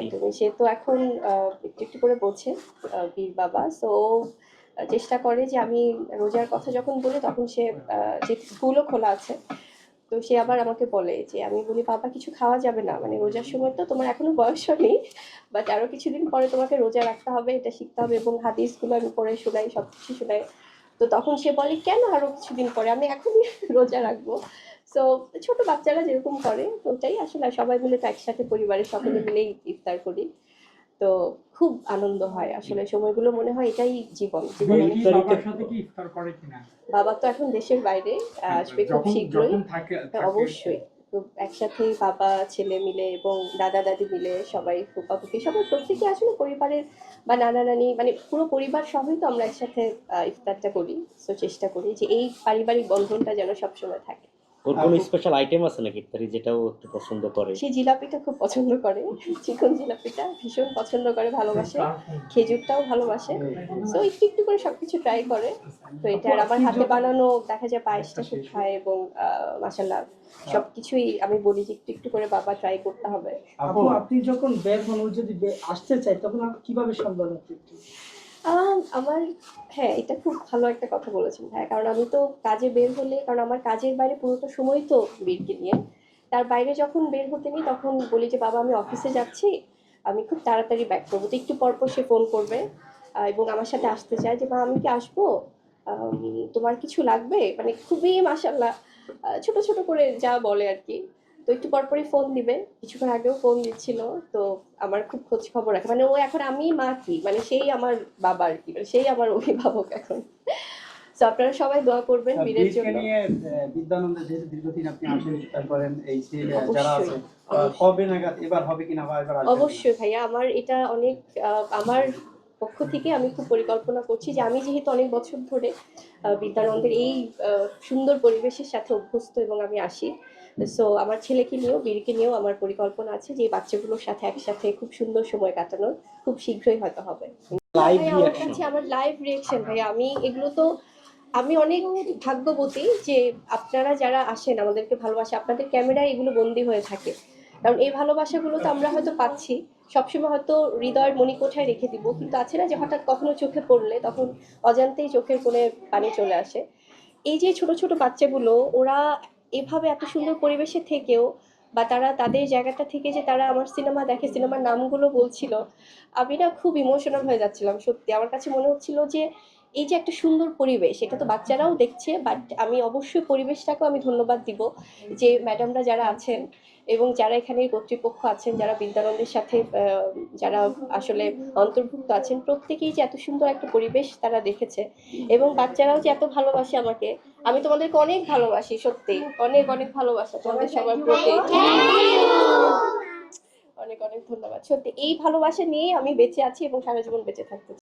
একদমই। সে তো এখন একটু, একটু করে বোঝে বীর বাবা। সো চেষ্টা করে যে আমি রোজার কথা যখন বলি তখন সে যেহেতু স্কুলও খোলা আছে, তো সে আবার আমাকে বলে যে আমি বলি, "বাবা কিছু খাওয়া যাবে না। মানে রোজার সময় তো তোমার এখনো বয়স হয়নি। বাট আরো কিছুদিন পরে তোমাকে রোজা রাখতে হবে, এটা শিখতে হবে" এবং হাদিসগুলো আমি পড়ে শোনাই, সবকিছু শোনাই। তো তখন সে বলে, "কেন আরো কিছুদিন পরে? আমি এখনই রোজা রাখবো।" সো ছোট বাচ্চারা যেরকম করে তো ওটাই আসলে সবাই মিলে তো একসাথে পরিবারের সকলে মিলেই ইফতার করি। তো খুব আনন্দ হয় আসলে সময়গুলো মনে হয় এটাই জীবন জীবন মেয়ে অনেক কি সুন্দর। বাবার সাথে কি ইফতার করে কিনা? বাবা তো এখন দেশের বাইরে, আসবে খুব যখন শীঘ্রই। যখন থাকে হ্যাঁ, থাকে অবশ্যই। তো একসাথেই বাবা ছেলে মিলে এবং দাদা দাদি মিলে সবাই ফুপা ফুপি সবাই প্রত্যেকে আসলে পরিবারের বা নানা নানি মানে পুরো পরিবার সবাই তো আমরা একসাথে ইফতারটা করি। তো চেষ্টা করি যে এই পারিবারিক বন্ধনটা যেন সবসময় থাকে। ওর কোনো স্পেশাল আইটেম আছে নাকি ইফতারি যেটা ও একটু পছন্দ করে? সে জিলাপিটা খুব পছন্দ করে। চিকন জিলাপিটা ভীষণ পছন্দ করে, ভালোবাসে। খেজুরটাও ভালোবাসে। সো একটু, একটু করে সবকিছু ট্রাই করে। তো এটা আর আমার হাতে বানানো দেখা যায় পায়েসটা খুব খায় এবং মাশাআল্লাহ সবকিছুই আমি বলি যে একটু, একটু করে বাবা ট্রাই করতে হবে। আপু আপনি যখন বের হন, ও যদি আসতে চায় তখন আপনি কিভাবে সামলান আপনি একটু? আমার হ্যাঁ, এটা খুব ভালো একটা কথা বলেছেন ভাইয়া। কারণ আমি তো কাজে বের হলে কারণ আমার কাজের বাইরে পুরোটা সময় তো বীরকে নিয়ে। তার বাইরে যখন বের হতে নিই তখন বলি যে, "বাবা আমি অফিসে যাচ্ছি। আমি খুব তাড়াতাড়ি ব্যাক করব।" তো একটু পর, পর সে ফোন করবে এবং আমার সাথে আসতে চায় যে, "মা আমি কি আসবো? আম তোমার কিছু লাগবে?" মানে খুবই মাশাআল্লাহ ছোট, ছোট করে যা বলে আরকি। তো একটু পরপরই ফোন দিবে। কিছুক্ষণ আগেও ফোন দিচ্ছিল। তো আমার খুব খোঁজ খবর রাখে। মানে ও এখন আমি মা কি? মানে সেই আমার বাবা আরকি। মানে সেই আমার অভিভাবক এখন। সো আপনারা সবাই দোয়া করবেন বীরের বীরকে জন্য। নিয়ে বিদ্যানন্দে যেহেতু দীর্ঘদিন আপনি আসেন ইফতার করেন, এই যে যারা অবশ্যই, আছে অবশ্যই। কবে নাগাদ এবার হবে কিনা বা এবার আসবেন কিনা? অবশ্যই ভাইয়া আমার এটা অনেক আমার পক্ষ থেকে আমি খুব পরিকল্পনা করছি যে আমি যেহেতু অনেক বছর ধরে বিদ্যানন্দের এই সুন্দর পরিবেশের সাথে অভ্যস্ত এবং আমি আসি। সো আমার ছেলেকে নিয়েও বীরকে নিয়েও আমার পরিকল্পনা আছে যে এই বাচ্চাগুলোর সাথে একসাথে খুব সুন্দর সময় কাটানোর খুব শীঘ্রই হয়তো হবে। লাইভ ভাইয়া আমার রিঅ্যাকশন। কাছে আমার লাইভ রিঅ্যাকশন ভাইয়া আমি এগুলো তো আমি অনেক ভাগ্যবতী যে আপনারা যারা আসেন আমাদেরকে ভালোবাসে আপনাদের ক্যামেরায় এগুলো বন্দী হয়ে থাকে। কারণ এই ভালোবাসাগুলো তো আমরা হয়তো পাচ্ছি সবসময় হয়তো হৃদয়ের মণিকোঠায় রেখে দিব কিন্তু আছে না যে হঠাৎ কখনো চোখে পড়লে তখন অজান্তেই চোখের কোণে পানি চলে আসে। এই যে ছোট ছোট বাচ্চাগুলো ওরা এভাবে এত সুন্দর পরিবেশে থেকেও বা তারা তাদের জায়গাটা থেকে যে তারা আমার সিনেমা দেখে সিনেমার নামগুলো বলছিল আমি না খুব ইমোশনাল হয়ে যাচ্ছিলাম সত্যি আমার কাছে মনে হচ্ছিল যে এই যে একটা সুন্দর পরিবেশ এটা তো বাচ্চারাও দেখছে বাট আমি অবশ্যই পরিবেশটাকেও আমি ধন্যবাদ দিব যে ম্যাডামরা যারা আছেন এবং যারা এখানে কর্তৃপক্ষ আছেন যারা বিদ্যানন্দের সাথে যারা আসলে অন্তর্ভুক্ত আছেন প্রত্যেকেই যে এত সুন্দর একটা পরিবেশ তারা দেখেছে এবং বাচ্চারাও যে এত ভালোবাসে আমাকে আমি তোমাদেরকে অনেক ভালোবাসি সত্যি অনেক অনেক ভালোবাসা তোমাদের সবার প্রতি অনেক অনেক ধন্যবাদ সত্যি এই ভালোবাসা নিয়েই আমি বেঁচে আছি এবং সারা জীবন বেঁচে থাকতে চাই